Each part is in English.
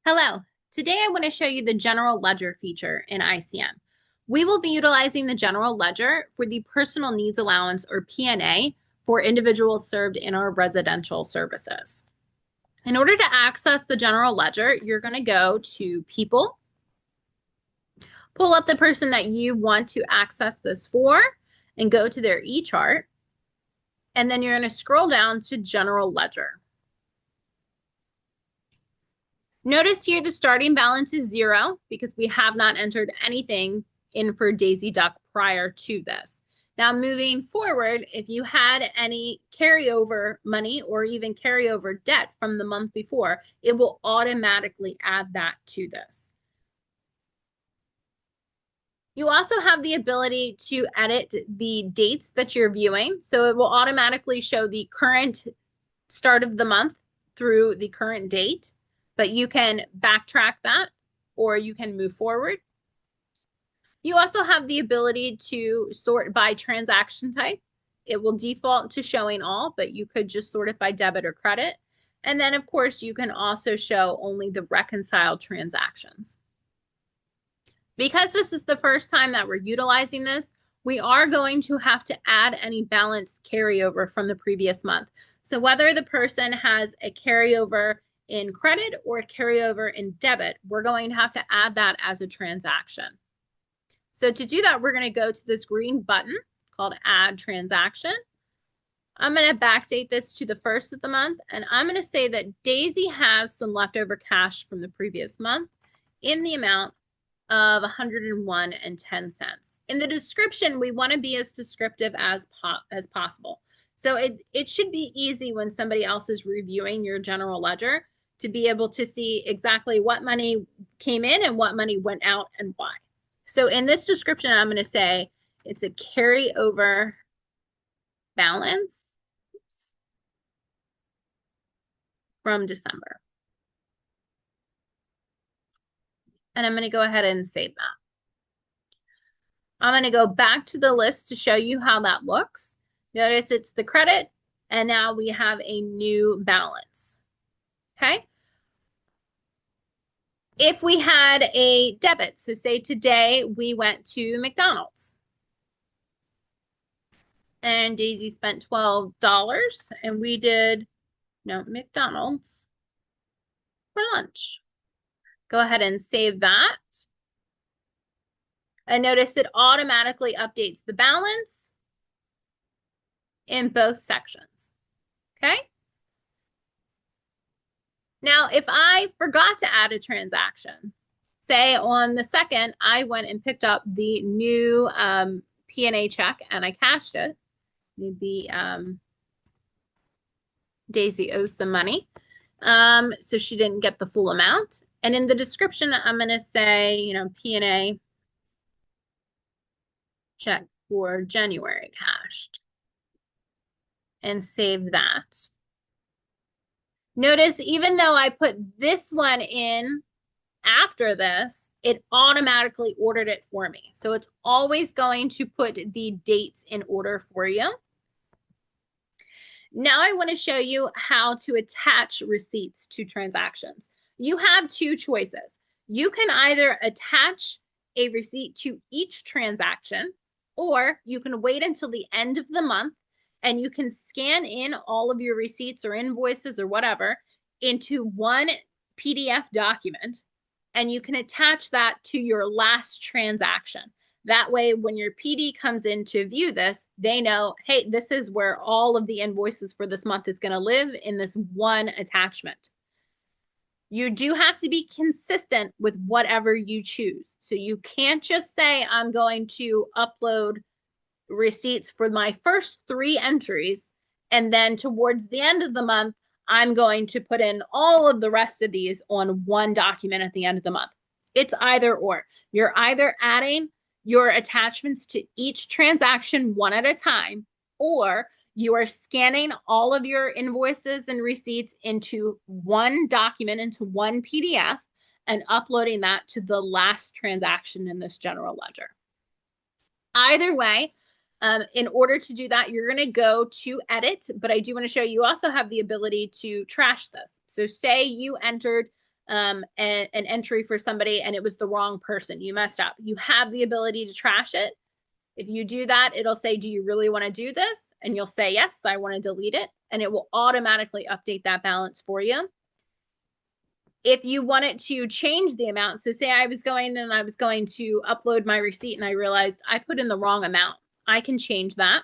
Hello. Today I want to show you the general ledger feature in iCM. We will be utilizing the general ledger for the personal needs allowance or P&A for individuals served in our residential services. In order to access the general ledger, you're going to go to People, pull up the person that you want to access this for, and go to their eChart. And then you're going to scroll down to General Ledger. Notice here the starting balance is 0 because we have not entered anything in for Daisy Duck prior to this. Now moving forward, if you had any carryover money or even carryover debt from the month before, it will automatically add that to this. You also have the ability to edit the dates that you're viewing. So it will automatically show the current start of the month through the current date, but you can backtrack that or you can move forward. You also have the ability to sort by transaction type. It will default to showing all, but you could just sort it by debit or credit. And then of course you can also show only the reconciled transactions. Because this is the first time that we're utilizing this, we are going to have to add any balance carryover from the previous month. So whether the person has a carryover in credit or a carryover in debit, we're going to have to add that as a transaction. So to do that, we're going to go to this green button called Add Transaction. I'm going to backdate this to the first of the month, and I'm going to say that Daisy has some leftover cash from the previous month in the amount of $101.10. In the description, we want to be as descriptive as possible. So it should be easy when somebody else is reviewing your general ledger to be able to see exactly what money came in and what money went out and why. So in this description, I'm going to say it's a carryover balance from December. And I'm going to go ahead and save that. I'm going to go back to the list to show you how that looks. Notice it's the credit, and now we have a new balance. Okay. If we had a debit, so say today we went to McDonald's and Daisy spent $12 and we did McDonald's for lunch. Go ahead and save that. And notice it automatically updates the balance in both sections. Okay. Now, if I forgot to add a transaction, say on the 2nd, I went and picked up the new P&A check and I cashed it. Maybe Daisy owes some money. So she didn't get the full amount. And in the description, I'm going to say, P&A check for January cashed and save that. Notice even though I put this one in after this, it automatically ordered it for me. So it's always going to put the dates in order for you. Now I want to show you how to attach receipts to transactions. You have two choices. You can either attach a receipt to each transaction, or you can wait until the end of the month and you can scan in all of your receipts or invoices or whatever into one PDF document, and you can attach that to your last transaction. That way, when your PD comes in to view this, they know, hey, this is where all of the invoices for this month is going to live in this one attachment. You do have to be consistent with whatever you choose. So you can't just say, I'm going to upload receipts for my first 3 entries, and then towards the end of the month, I'm going to put in all of the rest of these on one document at the end of the month. It's either or. You're either adding your attachments to each transaction one at a time, or you are scanning all of your invoices and receipts into one document, into one PDF, and uploading that to the last transaction in this general ledger. Either way, in order to do that, you're going to go to edit, but I do want to show you also have the ability to trash this. So say you entered an entry for somebody and it was the wrong person. You messed up. You have the ability to trash it. If you do that, it'll say, do you really want to do this? And you'll say, yes, I want to delete it. And it will automatically update that balance for you. If you wanted to change the amount, so say I was going to upload my receipt and I realized I put in the wrong amount, I can change that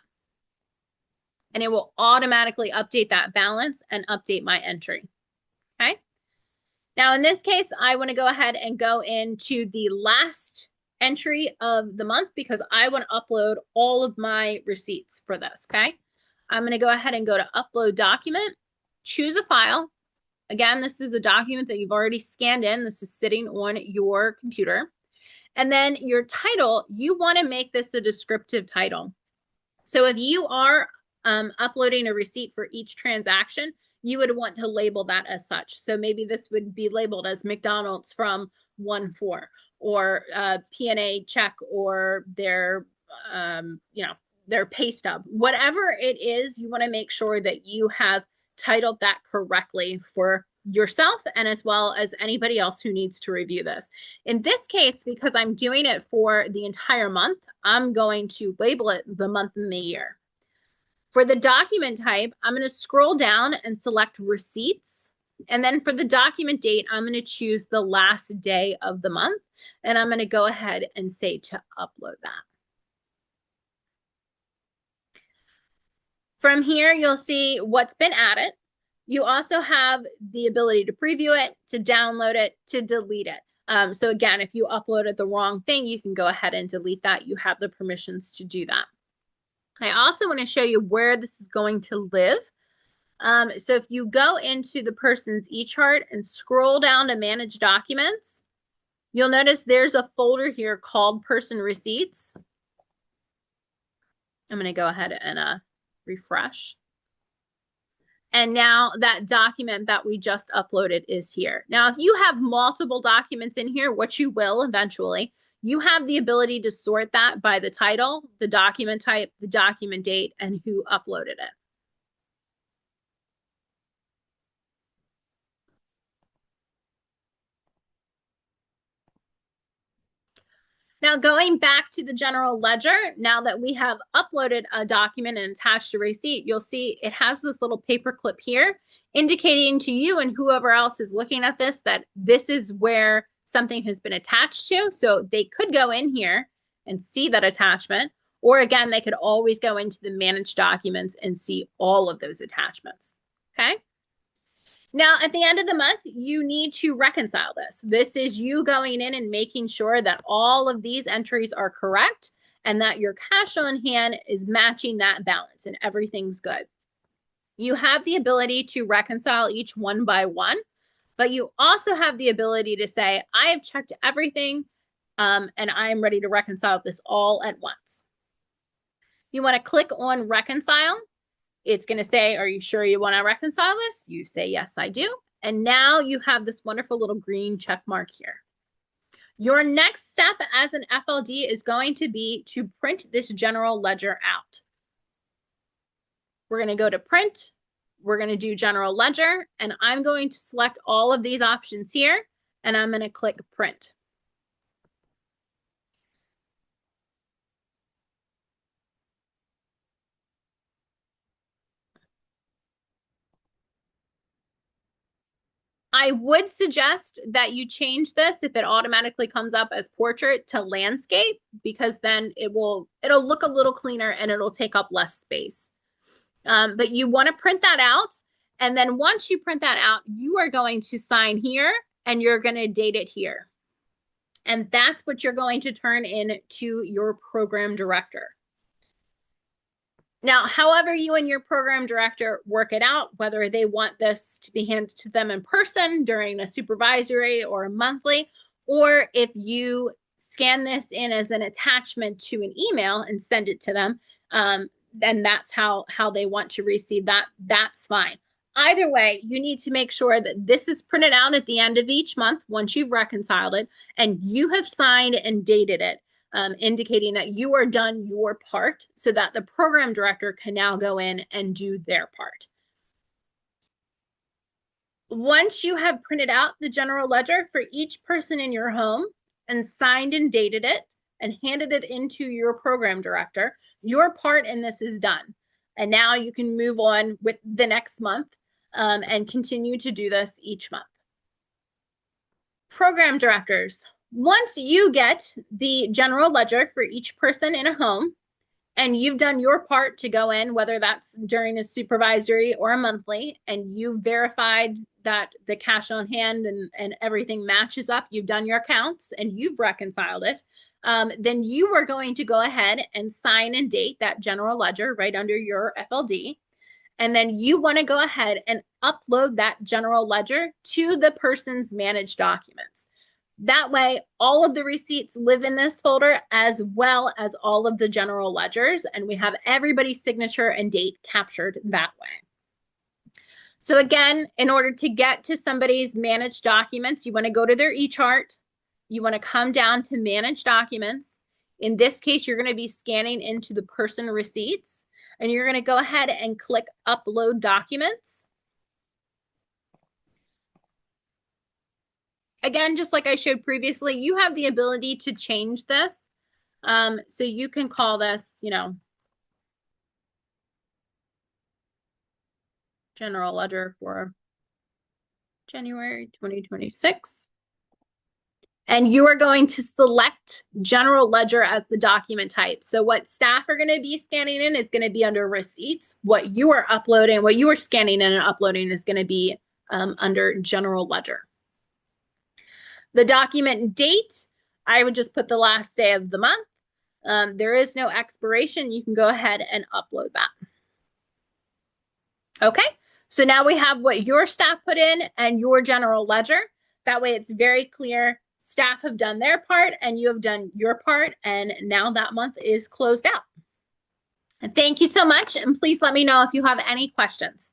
and it will automatically update that balance and update my entry. Okay. Now in this case, I want to go ahead and go into the last entry of the month because I want to upload all of my receipts for this. Okay. I'm going to go ahead and go to upload document, choose a file. Again, this is a document that you've already scanned in. This is sitting on your computer. And then your title, you want to make this a descriptive title. So if you are uploading a receipt for each transaction, you would want to label that as such. So maybe this would be labeled as McDonald's from 1-4 or P&A check or their, their pay stub. Whatever it is, you want to make sure that you have titled that correctly for yourself and as well as anybody else who needs to review this. In this case, because I'm doing it for the entire month, I'm going to label it the month and the year. For the document type, I'm going to scroll down and select receipts. And then for the document date, I'm going to choose the last day of the month. And I'm going to go ahead and say to upload that. From here, you'll see what's been added. You also have the ability to preview it, to download it, to delete it. So again, if you uploaded the wrong thing, you can go ahead and delete that. You have the permissions to do that. I also want to show you where this is going to live. So if you go into the person's e-chart and scroll down to manage documents, you'll notice there's a folder here called person receipts. I'm going to go ahead and refresh. And now that document that we just uploaded is here. Now, if you have multiple documents in here, which you will eventually, you have the ability to sort that by the title, the document type, the document date, and who uploaded it. Now, going back to the general ledger, now that we have uploaded a document and attached a receipt, you'll see it has this little paper clip here indicating to you and whoever else is looking at this that this is where something has been attached to. So they could go in here and see that attachment, or again, they could always go into the managed documents and see all of those attachments. Okay. Now, at the end of the month, you need to reconcile this. This is you going in and making sure that all of these entries are correct and that your cash on hand is matching that balance and everything's good. You have the ability to reconcile each one by one, but you also have the ability to say, I have checked everything and I am ready to reconcile this all at once. You want to click on reconcile. It's going to say, are you sure you want to reconcile this? You say, yes, I do. And now you have this wonderful little green check mark here. Your next step as an FLD is going to be to print this general ledger out. We're going to go to print. We're going to do general ledger, and I'm going to select all of these options here, and I'm going to click print. I would suggest that you change this if it automatically comes up as portrait to landscape, because then it'll look a little cleaner and it'll take up less space. But you want to print that out. And then once you print that out, you are going to sign here and you're going to date it here. And that's what you're going to turn in to your program director. Now, however you and your program director work it out, whether they want this to be handed to them in person during a supervisory or a monthly, or if you scan this in as an attachment to an email and send it to them, then that's how they want to receive that. That's fine. Either way, you need to make sure that this is printed out at the end of each month once you've reconciled it and you have signed and dated it. Indicating that you are done your part so that the program director can now go in and do their part. Once you have printed out the general ledger for each person in your home and signed and dated it and handed it into your program director, your part in this is done. And now you can move on with the next month and continue to do this each month. Program directors, once you get the general ledger for each person in a home, and you've done your part to go in, whether that's during a supervisory or a monthly, and you verified that the cash on hand and everything matches up, you've done your counts and you've reconciled it, then you are going to go ahead and sign and date that general ledger right under your FLD. And then you want to go ahead and upload that general ledger to the person's managed documents. That way, all of the receipts live in this folder as well as all of the general ledgers, and we have everybody's signature and date captured that way. So again, in order to get to somebody's managed documents, you want to go to their eChart. You want to come down to manage documents. In this case, you're going to be scanning into the person receipts, and you're going to go ahead and click upload documents. Again, just like I showed previously, you have the ability to change this. So you can call this, general ledger for January 2026. And you are going to select general ledger as the document type. So what staff are going to be scanning in is going to be under receipts. What you are uploading, what you are scanning in and uploading is going to be under general ledger. The document date, I would just put the last day of the month. There is no expiration. You can go ahead and upload that. Okay, so now we have what your staff put in and your general ledger. That way it's very clear staff have done their part and you have done your part, and now that month is closed out. And thank you so much, and please let me know if you have any questions.